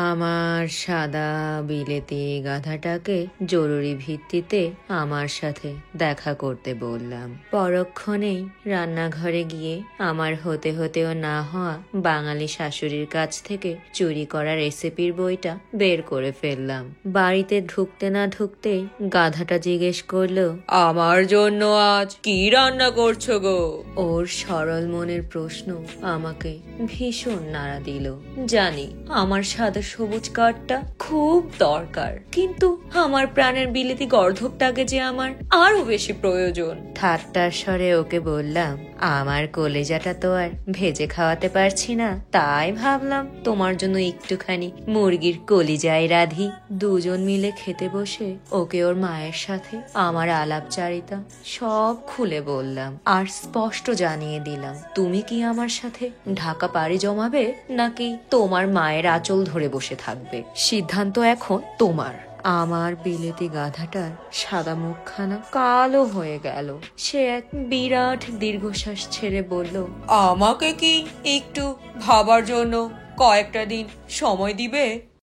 আমার সাদা বিলেতি গাধাটাকে জরুরি ভিত্তিতে আমার সাথে দেখা করতে বললাম। পরক্ষণেই রান্নাঘরে গিয়ে আমার হতে হতেও না হওয়া বাঙালি শাশুড়ির কাছ থেকে চুরি করা রেসিপির বইটা বের করে ফেললাম। বাড়িতে ঢুকতে না ঢুকতেই গাধাটা জিজ্ঞেস করলো, আমার জন্য আজ কি রান্না করছো গো? ওর সরল মনের প্রশ্ন আমাকে ভীষণ নাড়া দিল। জানি আমার সাদা সবুজ কার্ডটা খুব দরকার, কিন্তু আমার প্রাণের বিলেতি গর্ধবটাকে যে আমার আরো বেশি প্রয়োজন। ঠাট্টার স্বরে ওকে বললাম, আমার কলেজাটা তো আর ভেজে খাওয়াতে পারছি না, তাই ভাবলাম তোমার জন্য একটুখানি মুরগির কলিজায় রাধি। দুজন মিলে খেতে বসে ওকে ওর মায়ের সাথে আমার আলাপচারিতা সব খুলে বললাম, আর স্পষ্ট জানিয়ে দিলাম, তুমি কি আমার সাথে ঢাকা পাড়ি জমাবে নাকি তোমার মায়ের আঁচল ধরে বসে থাকবে, সিদ্ধান্ত এখন তোমার। আমার বিলেতি গাধাটার সাদা মুখখানা কালো হয়ে গেল। সে এক বিরাট দীর্ঘশ্বাস ছেড়ে বলল, আমাকে কি একটু ভাবার জন্য কয়েকটা দিন সময় দিবে?